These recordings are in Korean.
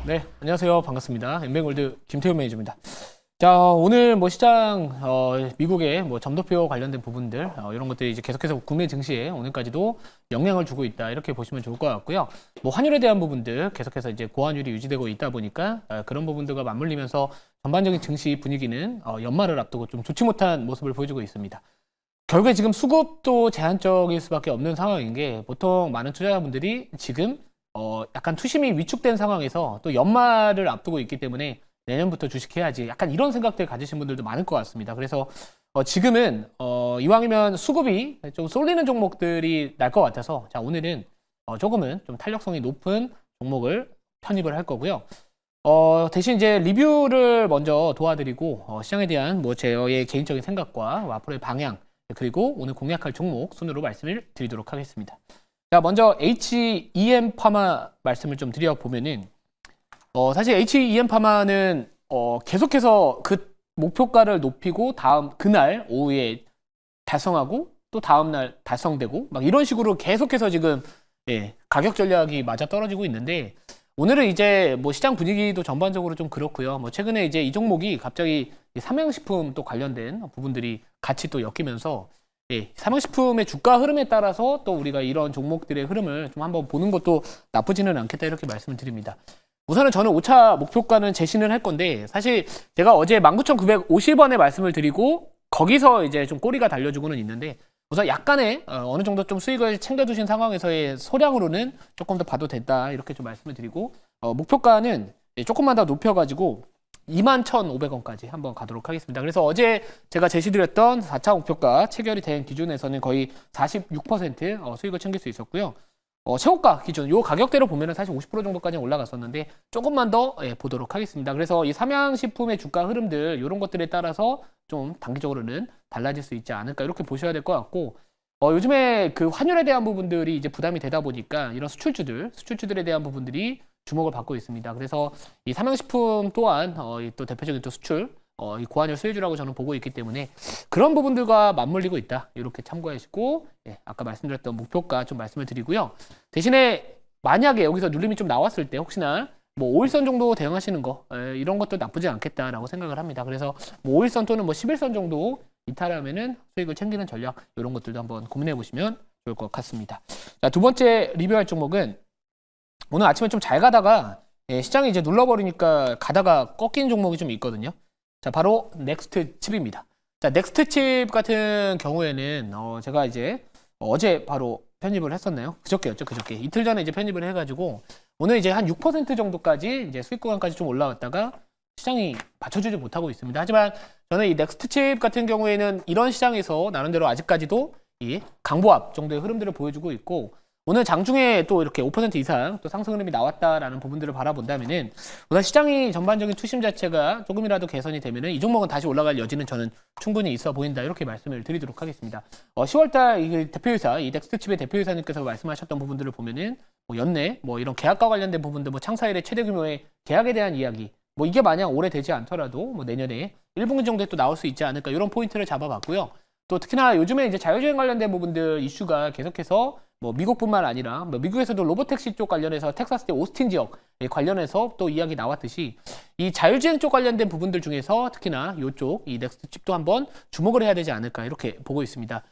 네, 안녕하세요. 반갑습니다. 엠뱅골드 김태훈 매니저입니다. 자, 오늘 시장, 미국의 점도표 관련된 부분들, 이런 것들이 이제 계속해서 국내 증시에 오늘까지도 영향을 주고 있다. 이렇게 보시면 좋을 것 같고요. 환율에 대한 부분들 계속해서 이제 고환율이 유지되고 있다 보니까 그런 부분들과 맞물리면서 전반적인 증시 분위기는 연말을 앞두고 좀 좋지 못한 모습을 보여주고 있습니다. 결국에 지금 수급도 제한적일 수밖에 없는 상황인 게 보통 많은 투자자분들이 지금 약간 투심이 위축된 상황에서 또 연말을 앞두고 있기 때문에 내년부터 주식해야지 약간 이런 생각들 가지신 분들도 많을 것 같습니다. 그래서 지금은 이왕이면 수급이 좀 쏠리는 종목들이 날 것 같아서 자 오늘은 조금은 좀 탄력성이 높은 종목을 편입을 할 거고요. 대신 이제 리뷰를 먼저 도와드리고 시장에 대한 저의 개인적인 생각과 앞으로의 방향 그리고 오늘 공략할 종목 순으로 말씀을 드리도록 하겠습니다. 자, 먼저 HEM 파마 말씀을 좀 드려보면은, 사실 HEM 파마는, 계속해서 그 목표가를 높이고 그날 오후에 달성하고 또 다음날 달성되고 막 이런 식으로 계속해서 지금, 가격 전략이 맞아 떨어지고 있는데, 오늘은 이제 시장 분위기도 전반적으로 좀 그렇고요. 최근에 이제 이 종목이 갑자기 삼양식품 또 관련된 부분들이 같이 또 엮이면서 삼양식품의 주가 흐름에 따라서 또 우리가 이런 종목들의 흐름을 좀 한번 보는 것도 나쁘지는 않겠다 이렇게 말씀을 드립니다. 우선은 저는 5차 목표가는 제시는 할 건데 사실 제가 어제 19,950원에 말씀을 드리고 거기서 이제 좀 꼬리가 달려주고는 있는데 우선 약간의 어느 정도 좀 수익을 챙겨두신 상황에서의 소량으로는 조금 더 봐도 된다 이렇게 좀 말씀을 드리고 목표가는 조금만 더 높여가지고 21,500원까지 한번 가도록 하겠습니다. 그래서 어제 제가 제시드렸던 4차 목표가 체결이 된 기준에서는 거의 46% 수익을 챙길 수 있었고요. 최고가 기준, 요 가격대로 보면은 사실 50% 정도까지 올라갔었는데 조금만 더 보도록 하겠습니다. 그래서 이 삼양식품의 주가 흐름들 이런 것들에 따라서 좀 단기적으로는 달라질 수 있지 않을까 이렇게 보셔야 될 것 같고 요즘에 그 환율에 대한 부분들이 이제 부담이 되다 보니까 이런 수출주들에 대한 부분들이 주목을 받고 있습니다. 그래서 이 삼양식품 또한 또 대표적인 또 수출, 이 고환율 수혜주라고 저는 보고 있기 때문에 그런 부분들과 맞물리고 있다. 이렇게 참고하시고 아까 말씀드렸던 목표가 좀 말씀을 드리고요. 대신에 만약에 여기서 눌림이 좀 나왔을 때 혹시나 5일선 정도 대응하시는 거 이런 것도 나쁘지 않겠다라고 생각을 합니다. 그래서 5일선 또는 11선 정도 이탈하면은 수익을 챙기는 전략 이런 것들도 한번 고민해 보시면 좋을 것 같습니다. 자, 두 번째 리뷰할 종목은 오늘 아침에 좀 잘 가다가 시장이 이제 눌러버리니까 가다가 꺾인 종목이 좀 있거든요. 자, 바로 넥스트 칩입니다. 자, 넥스트 칩 같은 경우에는 제가 이제 어제 바로 편입을 했었나요? 그저께였죠, 그저께. 이틀 전에 이제 편입을 해가지고 오늘 이제 한 6% 정도까지 이제 수익 구간까지 좀 올라왔다가 시장이 받쳐주지 못하고 있습니다. 하지만 저는 이 넥스트 칩 같은 경우에는 이런 시장에서 나름대로 아직까지도 이 강보합 정도의 흐름들을 보여주고 있고 오늘 장중에 또 이렇게 5% 이상 또 상승 흐름이 나왔다라는 부분들을 바라본다면은 우선 시장이 전반적인 투심 자체가 조금이라도 개선이 되면은 이 종목은 다시 올라갈 여지는 저는 충분히 있어 보인다 이렇게 말씀을 드리도록 하겠습니다. 10월달 이 대표이사 이 넥스트칩의 대표이사님께서 말씀하셨던 부분들을 보면은 연내 이런 계약과 관련된 부분들 창사일의 최대 규모의 계약에 대한 이야기 이게 만약 올해 되지 않더라도 내년에 1분기 정도에 또 나올 수 있지 않을까 이런 포인트를 잡아봤고요. 또 특히나 요즘에 이제 자율주행 관련된 부분들 이슈가 계속해서 미국뿐만 아니라 미국에서도 로보택시 쪽 관련해서 텍사스대 오스틴 지역 관련해서 또 이야기 나왔듯이 이 자율주행 쪽 관련된 부분들 중에서 특히나 이쪽 이 넥스트 칩도 한번 주목을 해야 되지 않을까 이렇게 보고 있습니다.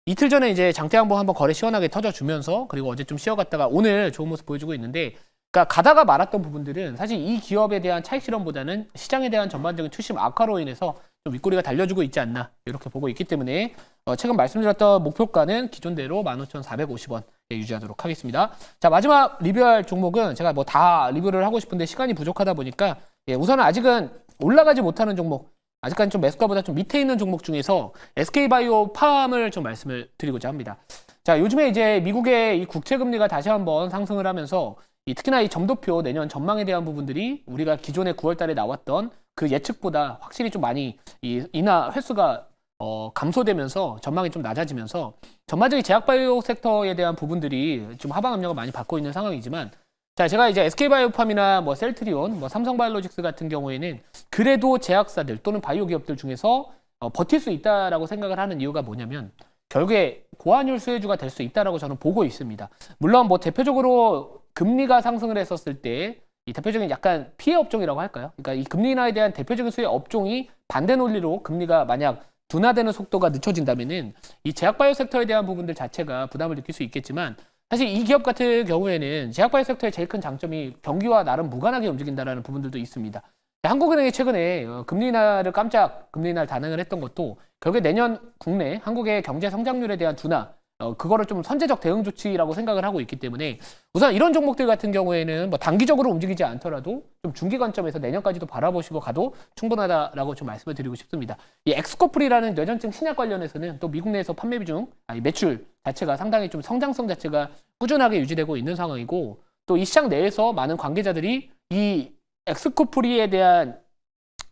이틀 전에 이제 장대양봉 한번 거래 시원하게 터져주면서 그리고 어제 좀 쉬어갔다가 오늘 좋은 모습 보여주고 있는데 그러니까 가다가 말았던 부분들은 사실 이 기업에 대한 차익 실현보다는 시장에 대한 전반적인 투심 악화로 인해서 좀 윗꼬리가 달려주고 있지 않나 이렇게 보고 있기 때문에 최근 말씀드렸던 목표가는 기존대로 15,450원 유지하도록 하겠습니다. 자, 마지막 리뷰할 종목은 제가 다 리뷰를 하고 싶은데 시간이 부족하다 보니까 우선은 아직은 올라가지 못하는 종목 아직까지 좀 매수가보다 좀 밑에 있는 종목 중에서 SK바이오 팜을 좀 말씀을 드리고자 합니다. 자, 요즘에 이제 미국의 이 국채금리가 다시 한번 상승을 하면서 특히나 이 점도표 내년 전망에 대한 부분들이 우리가 기존에 9월 달에 나왔던 그 예측보다 확실히 좀 많이 인하 횟수가 감소되면서 전망이 좀 낮아지면서 전반적인 제약바이오 섹터에 대한 부분들이 좀 하방 압력을 많이 받고 있는 상황이지만 자, 제가 이제 SK바이오팜이나 셀트리온, 삼성바이오로직스 같은 경우에는 그래도 제약사들 또는 바이오 기업들 중에서 버틸 수 있다라고 생각을 하는 이유가 뭐냐면 결국에 고환율 수혜주가 될 수 있다라고 저는 보고 있습니다. 물론 대표적으로 금리가 상승을 했었을 때 이 대표적인 약간 피해 업종이라고 할까요? 그러니까 이 금리 인하에 대한 대표적인 수혜 업종이 반대 논리로 금리가 만약 둔화되는 속도가 늦춰진다면은 이 제약바이오 섹터에 대한 부분들 자체가 부담을 느낄 수 있겠지만 사실 이 기업 같은 경우에는 제약바이오 섹터의 제일 큰 장점이 경기와 나름 무관하게 움직인다는 부분들도 있습니다. 한국은행이 최근에 금리 인하를 깜짝 금리 인하를 단행을 했던 것도 결국에 내년 국내 한국의 경제 성장률에 대한 둔화 그거를 좀 선제적 대응 조치라고 생각을 하고 있기 때문에 우선 이런 종목들 같은 경우에는 뭐 단기적으로 움직이지 않더라도 좀 중기 관점에서 내년까지도 바라보시고 가도 충분하다라고 좀 말씀을 드리고 싶습니다. 이 엑스코프리라는 뇌전증 신약 관련해서는 또 미국 내에서 판매 비중, 매출 자체가 상당히 좀 성장성 자체가 꾸준하게 유지되고 있는 상황이고 또 이 시장 내에서 많은 관계자들이 이 엑스코프리에 대한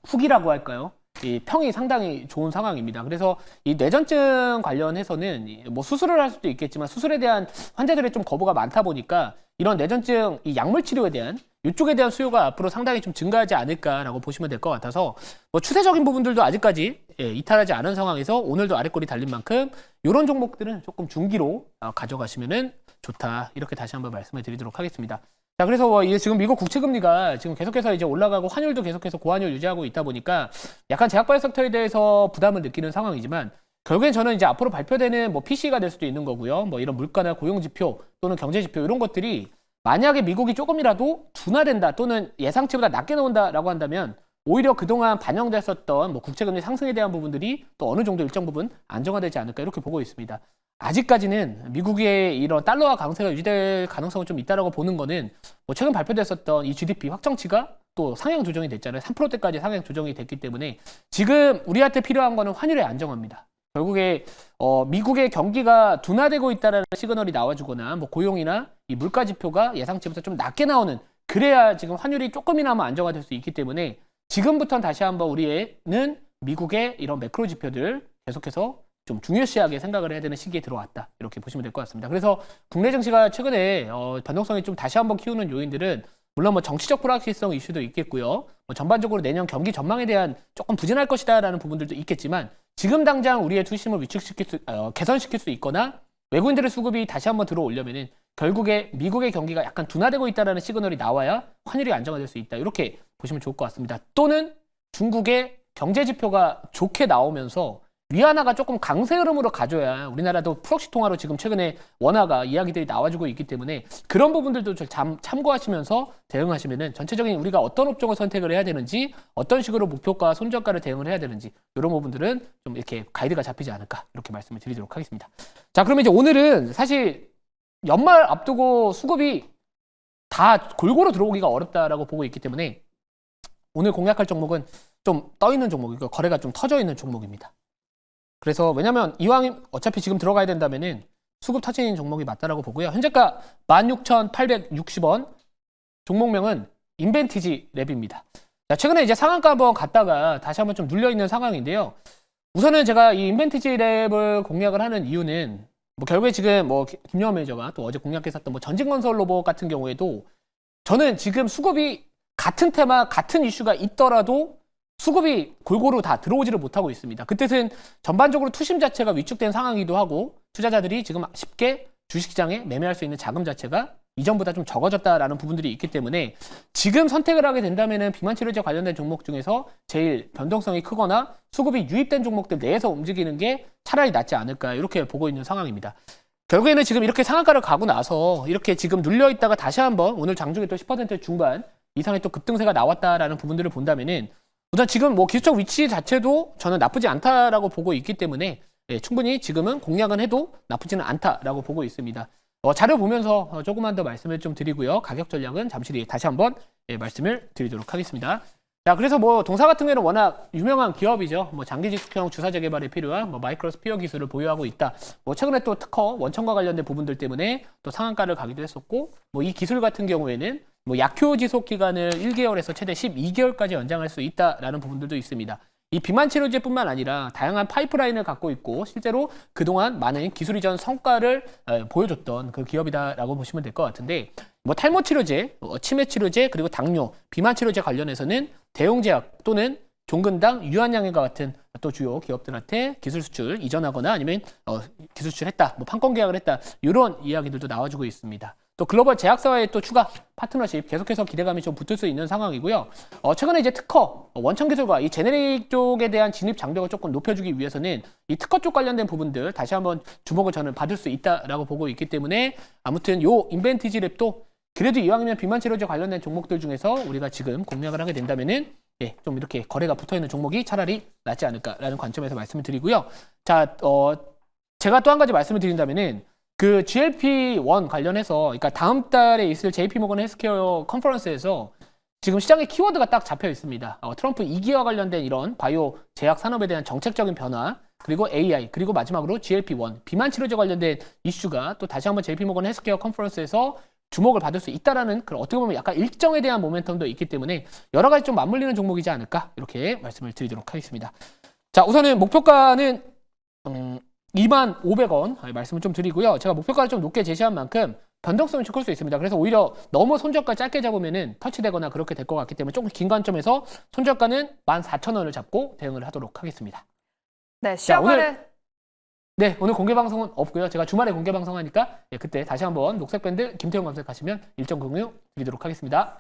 후기라고 할까요? 이 평이 상당히 좋은 상황입니다. 그래서 이 뇌전증 관련해서는 뭐 수술을 할 수도 있겠지만 수술에 대한 환자들의 좀 거부가 많다 보니까 이런 뇌전증 이 약물 치료에 대한 이쪽에 대한 수요가 앞으로 상당히 좀 증가하지 않을까라고 보시면 될 것 같아서 뭐 추세적인 부분들도 아직까지 이탈하지 않은 상황에서 오늘도 아랫골이 달린 만큼 이런 종목들은 조금 중기로 가져가시면은 좋다 이렇게 다시 한번 말씀을 드리도록 하겠습니다. 자, 그래서 지금 미국 국채 금리가 지금 계속해서 이제 올라가고 환율도 계속해서 고환율 유지하고 있다 보니까 약간 제약바이오 섹터에 대해서 부담을 느끼는 상황이지만 결국엔 저는 이제 앞으로 발표되는 뭐 PC가 될 수도 있는 거고요. 뭐 이런 물가나 고용 지표 또는 경제 지표 이런 것들이 만약에 미국이 조금이라도 둔화된다 또는 예상치보다 낮게 나온다라고 한다면 오히려 그동안 반영됐었던 뭐 국채 금리 상승에 대한 부분들이 또 어느 정도 일정 부분 안정화되지 않을까 이렇게 보고 있습니다. 아직까지는 미국의 이런 달러화 강세가 유지될 가능성은 좀 있다라고 보는 거는 뭐 최근 발표됐었던 이 GDP 확정치가 또 상향 조정이 됐잖아요. 3%대까지 상향 조정이 됐기 때문에 지금 우리한테 필요한 거는 환율의 안정화입니다. 결국에 미국의 경기가 둔화되고 있다는 시그널이 나와주거나 뭐 고용이나 이 물가 지표가 예상치보다 좀 낮게 나오는 그래야 지금 환율이 조금이나마 안정화될 수 있기 때문에 지금부터는 다시 한번 우리는 미국의 이런 매크로 지표들 계속해서 좀 중요시하게 생각을 해야 되는 시기에 들어왔다 이렇게 보시면 될 것 같습니다. 그래서 국내 증시가 최근에 변동성이 좀 다시 한번 키우는 요인들은 물론 뭐 정치적 불확실성 이슈도 있겠고요. 뭐 전반적으로 내년 경기 전망에 대한 조금 부진할 것이다라는 부분들도 있겠지만 지금 당장 우리의 투심을 개선시킬 수 있거나 외국인들의 수급이 다시 한번 들어오려면은 결국에 미국의 경기가 약간 둔화되고 있다는 시그널이 나와야 환율이 안정화될 수 있다 이렇게 보시면 좋을 것 같습니다. 또는 중국의 경제 지표가 좋게 나오면서 위안화가 조금 강세 흐름으로 가져야 우리나라도 프록시 통화로 지금 최근에 원화가 이야기들이 나와주고 있기 때문에 그런 부분들도 참고하시면서 대응하시면은 전체적인 우리가 어떤 업종을 선택을 해야 되는지 어떤 식으로 목표가 손절가를 대응을 해야 되는지 이런 부분들은 좀 이렇게 가이드가 잡히지 않을까 이렇게 말씀을 드리도록 하겠습니다. 자, 그러면 이제 오늘은 사실 연말 앞두고 수급이 다 골고루 들어오기가 어렵다라고 보고 있기 때문에 오늘 공략할 종목은 좀 떠 있는 종목이고 거래가 좀 터져 있는 종목입니다. 그래서 왜냐면 이왕 어차피 지금 들어가야 된다면은 수급 터지는 종목이 맞다라고 보고요. 현재가 16,860원, 종목명은 인벤티지 랩입니다. 자, 최근에 이제 상한가 한번 갔다가 다시 한번 좀 눌려 있는 상황인데요. 우선은 제가 이 인벤티지 랩을 공략을 하는 이유는 뭐 결국에 지금 뭐 김영환 매니저가 또 어제 공략했었던 뭐 전진건설 로봇 같은 경우에도 저는 지금 수급이 같은 테마, 같은 이슈가 있더라도 수급이 골고루 다 들어오지를 못하고 있습니다. 그 뜻은 전반적으로 투심 자체가 위축된 상황이기도 하고 투자자들이 지금 쉽게 주식시장에 매매할 수 있는 자금 자체가 이전보다 좀 적어졌다라는 부분들이 있기 때문에 지금 선택을 하게 된다면은 비만치료제 관련된 종목 중에서 제일 변동성이 크거나 수급이 유입된 종목들 내에서 움직이는 게 차라리 낫지 않을까 이렇게 보고 있는 상황입니다. 결국에는 지금 이렇게 상한가를 가고 나서 이렇게 지금 눌려 있다가 다시 한번 오늘 장중에 또 10% 중반 이상의 또 급등세가 나왔다라는 부분들을 본다면은 우선 지금 뭐 기술적 위치 자체도 저는 나쁘지 않다라고 보고 있기 때문에 충분히 지금은 공략은 해도 나쁘지는 않다라고 보고 있습니다. 자료 보면서 조금만 더 말씀을 좀 드리고요. 가격 전략은 잠시 뒤에 다시 한번 말씀을 드리도록 하겠습니다. 자, 그래서 뭐 동사 같은 경우는 워낙 유명한 기업이죠. 뭐 장기지속형 주사 재개발에 필요한 뭐 마이크로 스피어 기술을 보유하고 있다. 뭐 최근에 또 특허 원천과 관련된 부분들 때문에 또 상한가를 가기도 했었고, 뭐 이 기술 같은 경우에는 뭐 약효 지속 기간을 1개월에서 최대 12개월까지 연장할 수 있다라는 부분들도 있습니다. 이 비만 치료제뿐만 아니라 다양한 파이프라인을 갖고 있고 실제로 그동안 많은 기술 이전 성과를 보여줬던 그 기업이다라고 보시면 될 것 같은데, 뭐 탈모 치료제, 치매 치료제, 그리고 당뇨, 비만 치료제 관련해서는 대용제약 또는 종근당, 유한양행과 같은 또 주요 기업들한테 기술 수출 이전하거나 아니면 기술 수출했다, 뭐 판권 계약을 했다 이런 이야기들도 나와주고 있습니다. 또 글로벌 제약사와의 또 추가 파트너십 계속해서 기대감이 좀 붙을 수 있는 상황이고요. 최근에 이제 특허, 원천 기술과 이 제네릭 쪽에 대한 진입 장벽을 조금 높여주기 위해서는 이 특허 쪽 관련된 부분들 다시 한번 주목을 저는 받을 수 있다라고 보고 있기 때문에 아무튼 요 인벤티지 랩도 그래도 이왕이면 비만 치료제 관련된 종목들 중에서 우리가 지금 공략을 하게 된다면은 좀 이렇게 거래가 붙어 있는 종목이 차라리 낫지 않을까라는 관점에서 말씀을 드리고요. 자, 제가 또 한 가지 말씀을 드린다면은 그 GLP-1 관련해서, 그러니까 다음 달에 있을 JP모건 헬스케어 컨퍼런스에서 지금 시장의 키워드가 딱 잡혀 있습니다. 트럼프 2기와 관련된 이런 바이오 제약 산업에 대한 정책적인 변화, 그리고 AI, 그리고 마지막으로 GLP-1 비만 치료제 관련된 이슈가 또 다시 한번 JP모건 헬스케어 컨퍼런스에서 주목을 받을 수 있다라는 그런 어떻게 보면 약간 일정에 대한 모멘텀도 있기 때문에 여러 가지 좀 맞물리는 종목이지 않을까 이렇게 말씀을 드리도록 하겠습니다. 자, 우선은 목표가는 25,500원 말씀을 좀 드리고요. 제가 목표가를 좀 높게 제시한 만큼 변동성이 좀 클 수 있습니다. 그래서 오히려 너무 손절가 짧게 잡으면은 터치되거나 그렇게 될 것 같기 때문에 조금 긴 관점에서 손절가는 14,000원을 잡고 대응을 하도록 하겠습니다. 네, 시험가는 오늘 공개 방송은 없고요. 제가 주말에 공개 방송하니까 그때 다시 한번 녹색 밴드 김태형 검색하시면 일정 공유 드리도록 하겠습니다.